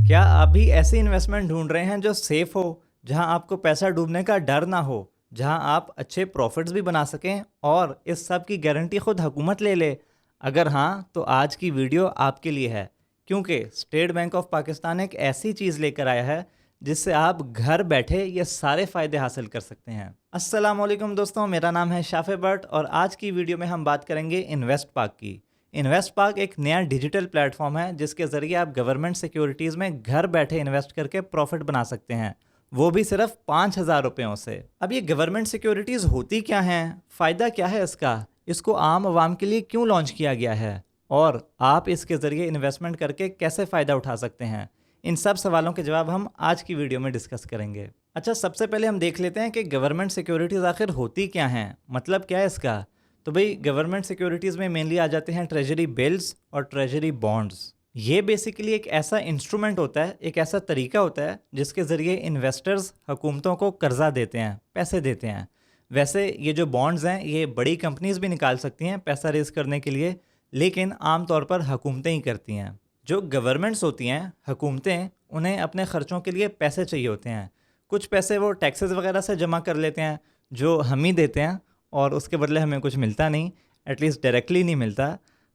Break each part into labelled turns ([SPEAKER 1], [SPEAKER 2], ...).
[SPEAKER 1] क्या आप भी ऐसी इन्वेस्टमेंट ढूंढ रहे हैं जो सेफ हो, जहां आपको पैसा डूबने का डर ना हो, जहां आप अच्छे प्रॉफिट्स भी बना सकें और इस सब की गारंटी खुद हुकूमत ले ले? अगर हाँ, तो आज की वीडियो आपके लिए है, क्योंकि स्टेट बैंक ऑफ पाकिस्तान एक ऐसी चीज़ लेकर आया है जिससे आप घर बैठे ये सारे फ़ायदे हासिल कर सकते हैं। अस्सलाम वालेकुम दोस्तों, मेरा नाम है शाफे भट्ट और आज की वीडियो में हम बात करेंगे इन्वेस्ट पाक की। इन्वेस्ट पार्क एक नया डिजिटल प्लेटफॉर्म है जिसके ज़रिए आप गवर्नमेंट सिक्योरिटीज़ में घर बैठे इन्वेस्ट करके प्रॉफिट बना सकते हैं, वो भी सिर्फ 5,000 रुपयों से। अब ये गवर्नमेंट सिक्योरिटीज़ होती क्या हैं, फ़ायदा क्या है इसका, इसको आम आवाम के लिए क्यों लॉन्च किया गया है और आप इसके ज़रिए इन्वेस्टमेंट करके कैसे फ़ायदा उठा सकते हैं, इन सब सवालों के जवाब हम आज की वीडियो में डिस्कस करेंगे। अच्छा, सबसे पहले हम देख लेते हैं कि गवर्नमेंट सिक्योरिटीज़ आखिर होती क्या हैं, मतलब क्या है इसका। तो भाई, गवर्नमेंट सिक्योरिटीज़ में मेनली आ जाते हैं ट्रेजरी बिल्स और ट्रेजरी बॉन्ड्स। ये बेसिकली एक ऐसा इंस्ट्रूमेंट होता है, एक ऐसा तरीका होता है जिसके ज़रिए इन्वेस्टर्स हुकूमतों को कर्जा देते हैं, पैसे देते हैं। वैसे ये जो बॉन्ड्स हैं ये बड़ी कंपनीज भी निकाल सकती हैं पैसा रेज करने के लिए, लेकिन आमतौर पर हुकूमतें ही करती हैं। जो गवर्नमेंट्स होती हैं, हुकूमतें, उन्हें अपने ख़र्चों के लिए पैसे चाहिए होते हैं। कुछ पैसे वो टैक्सेस वगैरह से जमा कर लेते हैं जो हम ही देते हैं, और उसके बदले हमें कुछ मिलता नहीं, एटलीस्ट डायरेक्टली नहीं मिलता।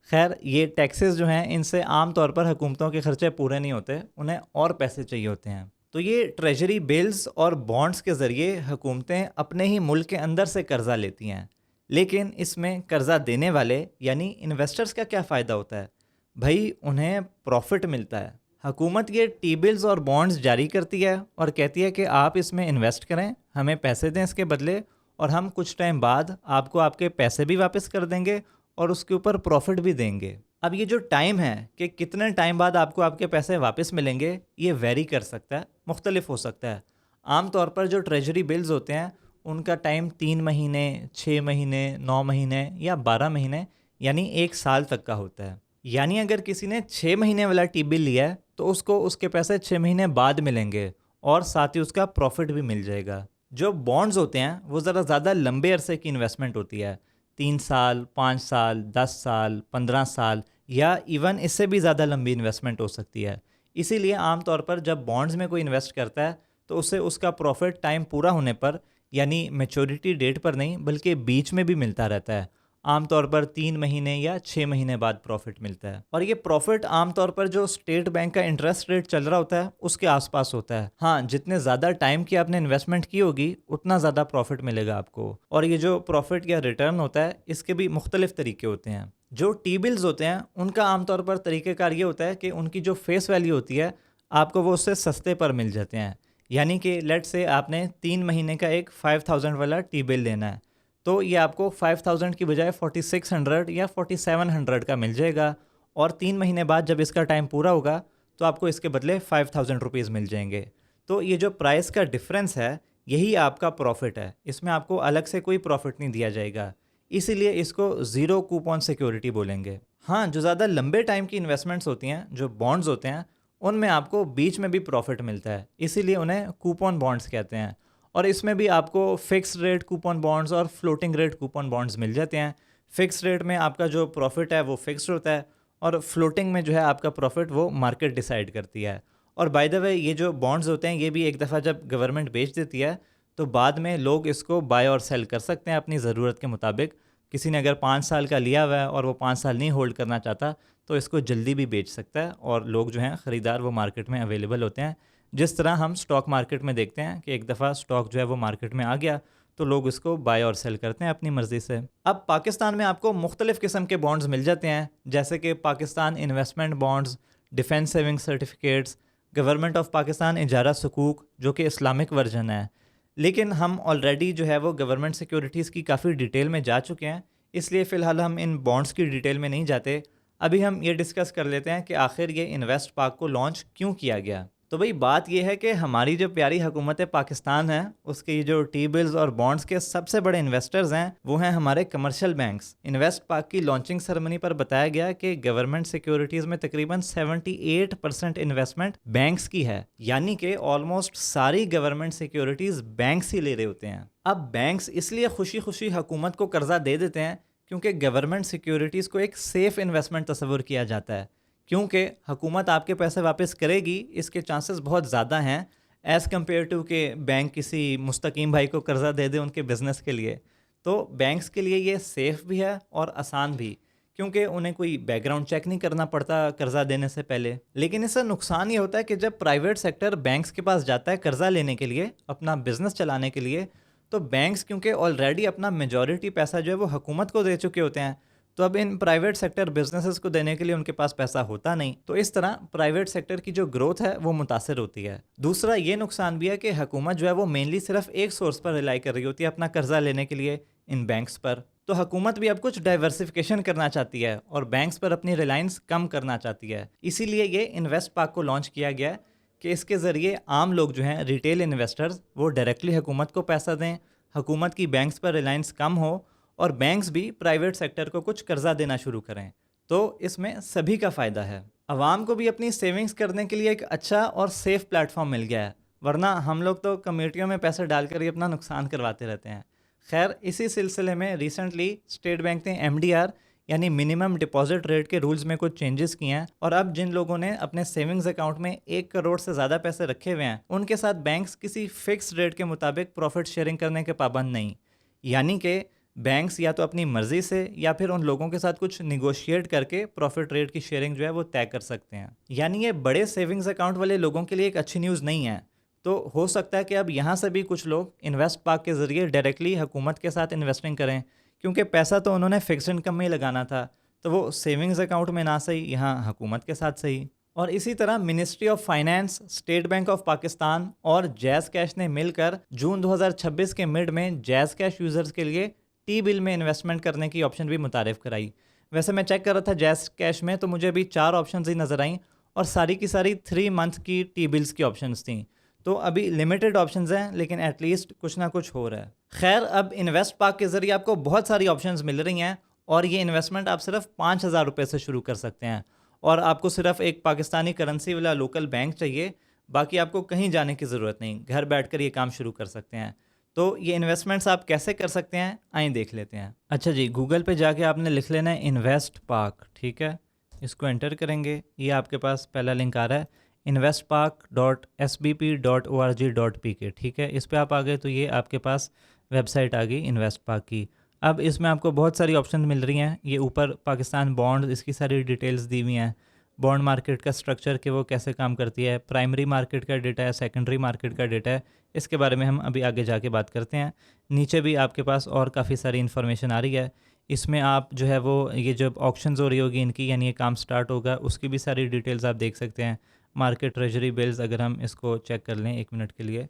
[SPEAKER 1] खैर, ये टैक्सेस जो हैं इनसे आम तौर पर हुकूमतों के खर्चे पूरे नहीं होते, उन्हें और पैसे चाहिए होते हैं। तो ये ट्रेजरी बिल्स और बॉन्ड्स के ज़रिए हुकूमतें अपने ही मुल्क के अंदर से कर्जा लेती हैं। लेकिन इसमें कर्जा देने वाले यानी इन्वेस्टर्स का क्या फ़ायदा होता है? भाई, उन्हें प्रॉफिट मिलता है। हुकूमत ये टी बिल्स और बॉन्ड्स जारी करती है और कहती है कि आप इसमें इन्वेस्ट करें, हमें पैसे दें इसके बदले, और हम कुछ टाइम बाद आपको आपके पैसे भी वापस कर देंगे और उसके ऊपर प्रॉफिट भी देंगे। अब ये जो टाइम है कि कितने टाइम बाद आपको आपके पैसे वापस मिलेंगे, ये वेरी कर सकता है, मुख्तलिफ हो सकता है। आम तौर पर जो ट्रेजरी बिल्स होते हैं उनका टाइम 3 महीने, 6 महीने, 9 महीने या 12 महीने यानी 1 साल तक का होता है। यानी अगर किसी ने 6 महीने वाला टी बिल लिया है तो उसको उसके पैसे 6 महीने बाद मिलेंगे और साथ ही उसका प्रॉफिट भी मिल जाएगा। जो बॉन्ड्स होते हैं वो ज़रा ज़्यादा लंबे अरसे की इन्वेस्टमेंट होती है, 3 साल, 5 साल, 10 साल, 15 साल या इवन इससे भी ज़्यादा लंबी इन्वेस्टमेंट हो सकती है। इसीलिए आमतौर पर जब बॉन्ड्स में कोई इन्वेस्ट करता है तो उसे उसका प्रॉफिट टाइम पूरा होने पर, यानी मेच्योरिटी डेट पर नहीं बल्कि बीच में भी मिलता रहता है। आमतौर पर 3 महीने या 6 महीने बाद प्रॉफिट मिलता है, और ये प्रॉफिट आमतौर पर जो स्टेट बैंक का इंटरेस्ट रेट चल रहा होता है उसके आसपास होता है। हाँ, जितने ज़्यादा टाइम की आपने इन्वेस्टमेंट की होगी उतना ज़्यादा प्रॉफिट मिलेगा आपको। और ये जो प्रॉफिट या रिटर्न होता है इसके भी मुख्तलिफ तरीके होते हैं। जो टी बिल्स होते हैं उनका आमतौर पर तरीक़ेकार ये होता है कि उनकी जो फेस वैल्यू होती है आपको वो उससे सस्ते पर मिल जाते हैं। यानी कि लेट से आपने 3 महीने का एक 5,000 वाला टी बिल लेना है, तो ये आपको 5,000 की बजाय 4,600 या 4,700 का मिल जाएगा, और 3 महीने बाद जब इसका टाइम पूरा होगा तो आपको इसके बदले 5,000 रुपीज़ मिल जाएंगे। तो ये जो प्राइस का डिफरेंस है यही आपका प्रॉफिट है, इसमें आपको अलग से कोई प्रॉफिट नहीं दिया जाएगा। इसीलिए इसको ज़ीरो कूपन सिक्योरिटी बोलेंगे। हाँ, जो ज़्यादा लंबे टाइम की इन्वेस्टमेंट्स होती हैं, जो बॉन्ड्स होते हैं, उनमें आपको बीच में भी प्रॉफिट मिलता है, इसीलिए उन्हें कूपन बॉन्ड्स कहते हैं। और इसमें भी आपको फिक्स रेट कूपन बॉन्ड्स और फ्लोटिंग रेट कूपन बॉन्ड्स मिल जाते हैं। फिक्स रेट में आपका जो प्रॉफिट है वो फिक्स्ड होता है, और फ्लोटिंग में जो है आपका प्रॉफिट वो मार्केट डिसाइड करती है। और बाय द वे, ये जो बॉन्ड्स होते हैं ये भी एक दफ़ा जब गवर्नमेंट बेच देती है तो बाद में लोग इसको बाय और सेल कर सकते हैं अपनी ज़रूरत के मुताबिक। किसी ने अगर 5 साल का लिया हुआ है और वो 5 साल नहीं होल्ड करना चाहता तो इसको जल्दी भी बेच सकता है, और लोग जो हैं ख़रीदार वो मार्केट में अवेलेबल होते हैं। जिस तरह हम स्टॉक मार्केट में देखते हैं कि एक दफ़ा स्टॉक जो है वो मार्केट में आ गया तो लोग इसको बाय और सेल करते हैं अपनी मर्ज़ी से। अब पाकिस्तान में आपको मुख्तलिफ़ किस्म के बॉन्ड्स मिल जाते हैं, जैसे कि Pakistan investment bonds, defence saving certificates, government of Pakistan इजारा सुकूक जो कि इस्लामिक वर्जन है। लेकिन हम ऑलरेडी जो है वो गवर्नमेंट सिक्योरिटीज़ की काफ़ी डिटेल में जा चुके हैं, इसलिए फ़िलहाल हम इन बॉन्ड्स की डिटेल में नहीं जाते। अभी हम ये डिस्कस कर लेते हैं कि आखिर ये इन्वेस्ट पाक को लॉन्च क्यों किया गया। तो भाई, बात यह है कि हमारी जो प्यारी हुकूमत पाकिस्तान है उसके ये जो टी बिल्स और बॉन्ड्स के सबसे बड़े इन्वेस्टर्स हैं वो हैं हमारे कमर्शियल बैंक्स। इन्वेस्ट पाक की लॉन्चिंग सेरेमनी पर बताया गया कि गवर्नमेंट सिक्योरिटीज़ में तकरीबन 78% इन्वेस्टमेंट बैंक्स की है, यानी कि ऑलमोस्ट सारी गवर्नमेंट सिक्योरिटीज़ बैंक्स ही ले रहे होते हैं। अब बैंक्स इसलिए खुशी खुशी हुकूमत को कर्जा दे देते हैं क्योंकि गवर्नमेंट सिक्योरिटीज़ को एक सेफ़ इन्वेस्टमेंट तस्वुर किया जाता है क्योंकि हुकूमत आपके पैसे वापस करेगी इसके चांसेस बहुत ज़्यादा हैं एज़ कम्पेयर टू कि बैंक किसी मुस्तकीम भाई को कर्ज़ा दे दे उनके बिज़नेस के लिए। तो बैंक्स के लिए ये सेफ़ भी है और आसान भी, क्योंकि उन्हें कोई बैकग्राउंड चेक नहीं करना पड़ता कर्ज़ा देने से पहले। लेकिन इससे नुकसान ये होता है कि जब प्राइवेट सेक्टर बैंक्स के पास जाता है कर्ज़ा लेने के लिए, अपना बिज़नेस चलाने के लिए, तो बैंक्स क्योंकि ऑलरेडी अपना मेजॉरिटी पैसा जो है वो हुकूमत को दे चुके होते हैं, तो अब इन प्राइवेट सेक्टर बिजनेसेस को देने के लिए उनके पास पैसा होता नहीं। तो इस तरह प्राइवेट सेक्टर की जो ग्रोथ है वो मुतासर होती है। दूसरा ये नुकसान भी है कि हुकूमत जो है वो मेनली सिर्फ एक सोर्स पर रिलाई कर रही होती है अपना कर्जा लेने के लिए, इन बैंक्स पर। तो हुकूमत भी अब कुछ डाइवर्सिफिकेशन करना चाहती है और बैंक्स पर अपनी रिलायंस कम करना चाहती है। इसीलिए ये इन्वेस्ट पार्क को लॉन्च किया गया है कि इसके ज़रिए आम लोग जो हैं, रिटेल इन्वेस्टर्स, वो डायरेक्टली हुकूमत को पैसा दें, हुकूमत की बैंक्स पर रिलायंस कम हो और बैंक्स भी प्राइवेट सेक्टर को कुछ कर्जा देना शुरू करें। तो इसमें सभी का फ़ायदा है। आवाम को भी अपनी सेविंग्स करने के लिए एक अच्छा और सेफ़ प्लेटफॉर्म मिल गया है, वरना हम लोग तो कमेटियों में पैसे डालकर ही अपना नुकसान करवाते रहते हैं। खैर, इसी सिलसिले में रिसेंटली स्टेट बैंक ने MDR यानी मिनिमम डिपॉजिट रेट के रूल्स में कुछ चेंजेस किए हैं और अब जिन लोगों ने अपने सेविंग्स अकाउंट में 1 करोड़ से ज़्यादा पैसे रखे हुए हैं, उनके साथ बैंक्स किसी फिक्स रेट के मुताबिक प्रॉफिट शेयरिंग करने के पाबंद नहीं। यानी कि बैंक्स या तो अपनी मर्ज़ी से या फिर उन लोगों के साथ कुछ निगोशिएट करके प्रॉफिट रेट की शेयरिंग जो है वो तय कर सकते हैं। यानी ये बड़े सेविंग्स अकाउंट वाले लोगों के लिए एक अच्छी न्यूज़ नहीं है। तो हो सकता है कि अब यहाँ से भी कुछ लोग इन्वेस्ट पार्क के ज़रिए डायरेक्टली हुकूमत के साथ इन्वेस्टिंग करें, क्योंकि पैसा तो उन्होंने फिक्स इनकम में ही लगाना था, तो वो सेविंग्स अकाउंट में ना सही, यहाँ हुकूमत के साथ सही। और इसी तरह ministry of finance, state bank of Pakistan और जैज़ कैश ने मिलकर जून 2026 के मिड में जैज़ कैश यूज़र्स के लिए टी बिल में इन्वेस्टमेंट करने की ऑप्शन भी मुतारिफ कराई। वैसे मैं चेक कर रहा था जैज़ कैश में, तो मुझे अभी 4 ऑप्शंस ही नज़र आई और सारी की सारी 3 मंथ की टी बिल्स की ऑप्शंस थी। तो अभी लिमिटेड ऑप्शंस हैं, लेकिन एटलीस्ट कुछ ना कुछ हो रहा है। खैर, अब इन्वेस्ट पार्क के ज़रिए आपको बहुत सारी ऑप्शंस मिल रही हैं और ये इन्वेस्टमेंट आप सिर्फ 5,000 रुपये से शुरू कर सकते हैं और आपको सिर्फ एक पाकिस्तानी करेंसी वाला लोकल बैंक चाहिए। बाकी आपको कहीं जाने की ज़रूरत नहीं, घर बैठकर ये काम शुरू कर सकते हैं। तो ये इन्वेस्टमेंट्स आप कैसे कर सकते हैं, आइए देख लेते हैं। अच्छा जी, गूगल पे जाके आपने लिख लेना है इन्वेस्ट पार्क, ठीक है। इसको एंटर करेंगे, ये आपके पास पहला लिंक आ रहा है investpark.sbp.org.pk, ठीक है। इस पे आप आ गए तो ये आपके पास वेबसाइट आ गई इन्वेस्ट पार्क की। अब इसमें आपको बहुत सारी ऑप्शन मिल रही हैं। ये ऊपर पाकिस्तान बॉन्ड, इसकी सारी डिटेल्स दी हुई हैं। बॉन्ड मार्केट का स्ट्रक्चर कि वो कैसे काम करती है, प्राइमरी मार्केट का डेटा है, सेकेंडरी मार्केट का डेटा है, इसके बारे में हम अभी आगे जाके बात करते हैं। नीचे भी आपके पास और काफ़ी सारी इन्फॉर्मेशन आ रही है। इसमें आप जो है वो ये जब ऑक्शंस हो रही होगी इनकी, यानी ये काम स्टार्ट होगा, उसकी भी सारी डिटेल्स आप देख सकते हैं। मार्केट ट्रेजरी बिल्स, अगर हम इसको चेक कर लें 1 मिनट के लिए,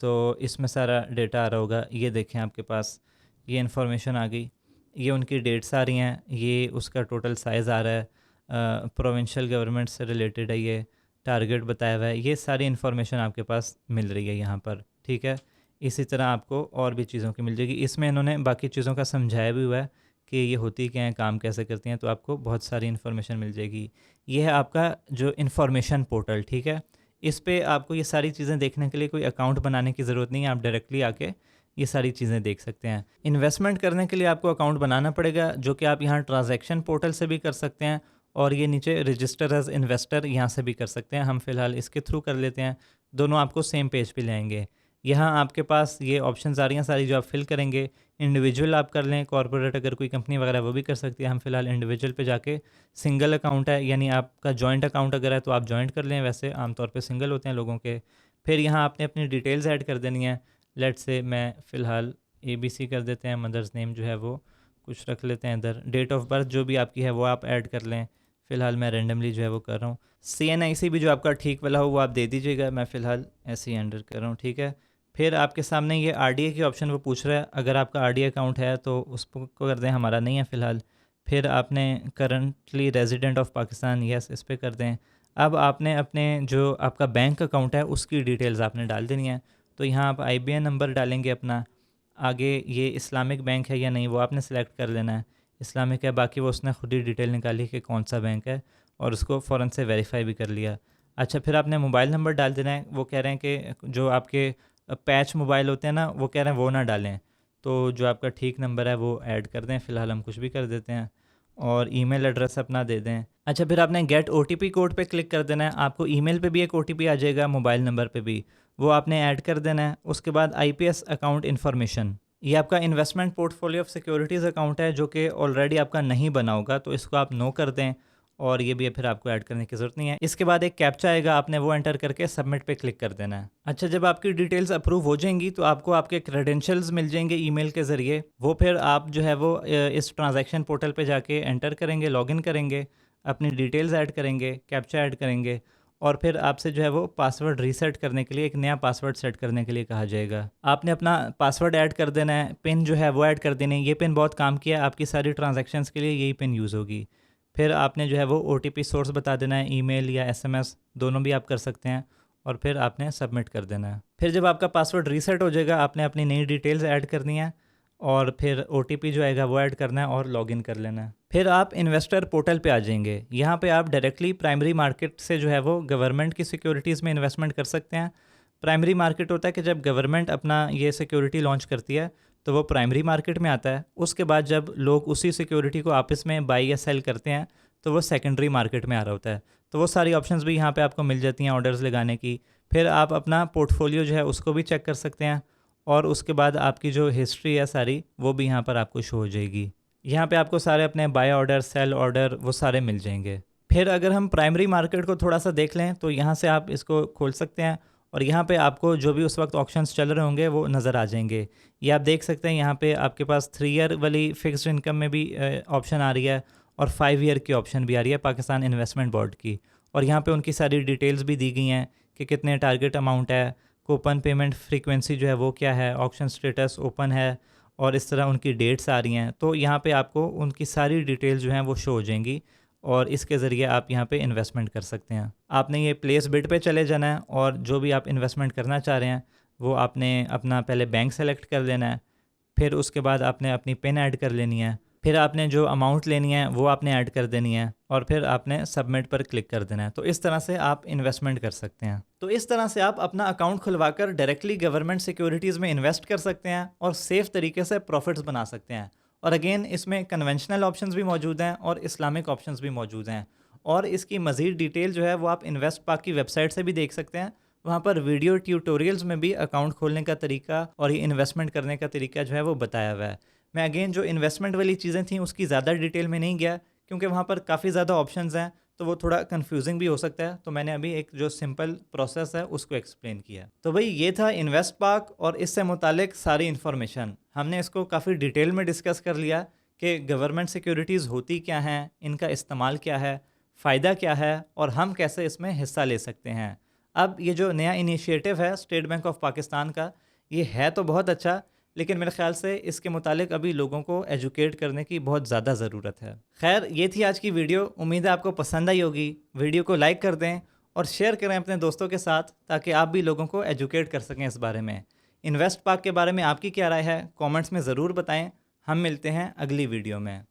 [SPEAKER 1] तो इसमें सारा डेटा आ रहा होगा। ये देखें, आपके पास ये इन्फॉर्मेशन आ गई, ये उनकी डेट्स आ रही हैं, ये उसका टोटल साइज़ आ रहा है, प्रोविंशियल गवर्नमेंट से रिलेटेड है, ये टारगेट बताया हुआ है, ये सारी इन्फॉर्मेशन आपके पास मिल रही है यहाँ पर, ठीक है। इसी तरह आपको और भी चीज़ों की मिल जाएगी। इसमें इन्होंने बाकी चीज़ों का समझाया भी हुआ है कि ये होती क्या है, काम कैसे करती हैं, तो आपको बहुत सारी इन्फॉर्मेशन मिल जाएगी। ये है आपका जो इन्फॉर्मेशन पोर्टल, ठीक है। इस पे आपको ये सारी चीज़ें देखने के लिए कोई अकाउंट बनाने की ज़रूरत नहीं है, आप डायरेक्टली आके ये सारी चीज़ें देख सकते हैं। इन्वेस्टमेंट करने के लिए आपको अकाउंट बनाना पड़ेगा, जो कि आप यहाँ ट्रांजैक्शन पोर्टल से भी कर सकते हैं और ये नीचे रजिस्टर एज इन्वेस्टर यहाँ से भी कर सकते हैं। हम फ़िलहाल इसके थ्रू कर लेते हैं, दोनों आपको सेम पेज पे ले आएंगे। यहाँ आपके पास ये ऑप्शंस आ रही हैं सारी, जो आप फिल करेंगे। इंडिविजुअल आप कर लें, कॉर्पोरेट अगर कोई कंपनी वगैरह वो भी कर सकती है। हम फ़िलहाल इंडिविजुअल पे जाके, सिंगल अकाउंट है यानी आपका जॉइंट अकाउंट अगर है तो आप जॉइंट कर लें, वैसे आमतौर पे सिंगल होते हैं लोगों के। फिर यहाँ आपने अपनी डिटेल्स ऐड कर देनी है। लेट से मैं फ़िलहाल ABC कर देते हैं, मदर्स नेम जो है वो कुछ रख लेते हैं इधर। डेट ऑफ बर्थ जो भी आपकी है वो आप ऐड कर लें। फ़िलहाल मैं रेंडमली जो है वो कर रहा हूँ। CNIC भी जो आपका ठीक वाला हो वो आप दे दीजिएगा, मैं फ़िलहाल ऐसे ही एंटर कर रहा हूँ, ठीक है। फिर आपके सामने ये RDA की ऑप्शन वो पूछ रहा है, अगर आपका RDA अकाउंट है तो उसको कर दें, हमारा नहीं है फ़िलहाल। फिर आपने currently resident of Pakistan, yes, इस पर कर दें। अब आपने अपने जो आपका बैंक अकाउंट है उसकी डिटेल्स आपने डाल देनी है। तो यहाँ आप IBAN नंबर डालेंगे अपना, आगे ये इस्लामिक बैंक है या नहीं वो आपने सेलेक्ट कर लेना है। इस्लामिक है, बाकी वो उसने खुद ही डिटेल निकाली कि कौन सा बैंक है और उसको फ़ौरन से वेरीफाई भी कर लिया। अच्छा, फिर आपने मोबाइल नंबर डाल देना है। वो कह रहे हैं कि जो आपके पैच मोबाइल होते हैं ना, वो कह रहे हैं वो ना डालें, तो जो आपका ठीक नंबर है वो ऐड कर दें। फ़िलहाल हम कुछ भी कर देते हैं और ईमेल एड्रेस अपना दे दें। अच्छा, फिर आपने गेट ओटीपी कोड पे क्लिक कर देना है। आपको ईमेल पे भी एक ओटीपी आ जाएगा, मोबाइल नंबर पे भी, वो आपने ऐड कर देना है। उसके बाद आईपीएस अकाउंट इन्फॉर्मेशन, ये आपका investment portfolio of securities account है जो कि ऑलरेडी आपका नहीं बना होगा, तो इसको आप नो कर दें और ये भी फिर आपको ऐड करने की ज़रूरत नहीं है। इसके बाद एक कैप्चा आएगा, आपने वो एंटर करके सबमिट पे क्लिक कर देना है। अच्छा, जब आपकी डिटेल्स अप्रूव हो जाएंगी तो आपको आपके क्रेडेंशियल्स मिल जाएंगे ईमेल के ज़रिए। वो फिर आप जो है वो इस ट्रांजैक्शन पोर्टल पे जाके एंटर करेंगे, लॉगिन करेंगे, अपनी डिटेल्स ऐड करेंगे, कैप्चा ऐड करेंगे और फिर आपसे जो है वो पासवर्ड रीसेट करने के लिए एक नया पासवर्ड सेट करने के लिए कहा जाएगा। आपने अपना पासवर्ड ऐड कर देना है, पिन जो है वो ऐड कर देनी है। ये पिन बहुत काम किया है, आपकी सारी ट्रांजैक्शंस के लिए यही पिन यूज़ होगी। फिर आपने जो है वो ओटीपी सोर्स बता देना है, ईमेल या एसएमएस दोनों भी आप कर सकते हैं और फिर आपने सबमिट कर देना है। फिर जब आपका पासवर्ड रीसेट हो जाएगा, आपने अपनी नई डिटेल्स ऐड करनी है और फिर ओटीपी जो आएगा वो ऐड करना है और लॉगिन कर लेना है। फिर आप इन्वेस्टर पोर्टल पे आ जाएंगे। यहाँ पे आप डायरेक्टली प्राइमरी मार्केट से जो है वो गवर्नमेंट की सिक्योरिटीज़ में इन्वेस्टमेंट कर सकते हैं। प्राइमरी मार्केट होता है कि जब गवर्नमेंट अपना ये सिक्योरिटी लॉन्च करती है तो वो प्राइमरी मार्केट में आता है। उसके बाद जब लोग उसी सिक्योरिटी को आपस में बाई या सेल करते हैं तो वो सेकेंडरी मार्केट में आ रहा होता है। तो वो सारी ऑप्शंस भी यहाँ पे आपको मिल जाती हैं ऑर्डर्स लगाने की। फिर आप अपना पोर्टफोलियो जो है उसको भी चेक कर सकते हैं और उसके बाद आपकी जो हिस्ट्री है सारी वो भी यहाँ पर आपको शो हो जाएगी। यहाँ पे आपको सारे अपने बाय ऑर्डर, सेल ऑर्डर वो सारे मिल जाएंगे। फिर अगर हम प्राइमरी मार्केट को थोड़ा सा देख लें तो यहाँ से आप इसको खोल सकते हैं और यहाँ पे आपको जो भी उस वक्त ऑप्शंस चल रहे होंगे वो नज़र आ जाएंगे। ये आप देख सकते हैं, यहाँ पे आपके पास 3 ईयर वाली फिक्स्ड इनकम में भी ऑप्शन आ रही है और 5 ईयर की ऑप्शन भी आ रही है पाकिस्तान इन्वेस्टमेंट बोर्ड की। और यहाँ पे उनकी सारी डिटेल्स भी दी गई हैं कि कितने टारगेट अमाउंट है, कूपन पेमेंट फ्रीक्वेंसी जो है वो क्या है, ऑप्शन स्टेटस ओपन है और इस तरह उनकी डेट्स आ रही हैं। तो यहाँ पे आपको उनकी सारी डिटेल्स जो हैं वो शो हो जाएंगी और इसके ज़रिए आप यहाँ पे इन्वेस्टमेंट कर सकते हैं। आपने ये प्लेस बिड पे चले जाना है और जो भी आप इन्वेस्टमेंट करना चाह रहे हैं वो आपने अपना पहले बैंक सेलेक्ट कर लेना है। फिर उसके बाद आपने अपनी पिन ऐड कर लेनी है। फिर आपने जो अमाउंट लेनी है वो आपने ऐड कर देनी है और फिर आपने सबमिट पर क्लिक कर देना है। तो इस तरह से आप इन्वेस्टमेंट कर सकते हैं। तो इस तरह से आप अपना अकाउंट खुलवाकर डायरेक्टली गवर्नमेंट सिक्योरिटीज़ में इन्वेस्ट कर सकते हैं और सेफ़ तरीके से प्रॉफिट्स बना सकते हैं। और अगेन इसमें कन्वेंशनल ऑप्शंस भी मौजूद हैं और इस्लामिक ऑप्शंस भी मौजूद हैं। और इसकी मज़ीद डिटेल जो है वो आप इन्वेस्ट पाक की वेबसाइट से भी देख सकते हैं। वहाँ पर वीडियो ट्यूटोरियल्स में भी अकाउंट खोलने का तरीका और ये इन्वेस्टमेंट करने का तरीका जो है वो बताया हुआ है। मैं अगेन जो इन्वेस्टमेंट वाली चीज़ें थी उसकी ज़्यादा डिटेल में नहीं गया क्योंकि वहाँ पर काफ़ी ज़्यादा ऑप्शंस हैं तो वो थोड़ा कंफ्यूजिंग भी हो सकता है। तो मैंने अभी एक जो सिंपल प्रोसेस है उसको एक्सप्लेन किया। तो भाई ये था इन्वेस्ट पाक और इससे मुतालिक सारी इन्फॉर्मेशन। हमने इसको काफ़ी डिटेल में डिस्कस कर लिया कि गवर्नमेंट सिक्योरिटीज़ होती क्या हैं, इनका इस्तेमाल क्या है, फ़ायदा क्या है और हम कैसे इसमें हिस्सा ले सकते हैं। अब ये जो नया इनिशिएटिव है स्टेट बैंक ऑफ पाकिस्तान का, ये है तो बहुत अच्छा, लेकिन मेरे ख़्याल से इसके मुतालिक अभी लोगों को एजुकेट करने की बहुत ज़्यादा ज़रूरत है। खैर, ये थी आज की वीडियो। उम्मीद है आपको पसंद आई होगी। वीडियो को लाइक कर दें और शेयर करें अपने दोस्तों के साथ ताकि आप भी लोगों को एजुकेट कर सकें इस बारे में। इन्वेस्ट पाक के बारे में आपकी क्या राय है, कमेंट्स में ज़रूर बताएं। हम मिलते हैं अगली वीडियो में।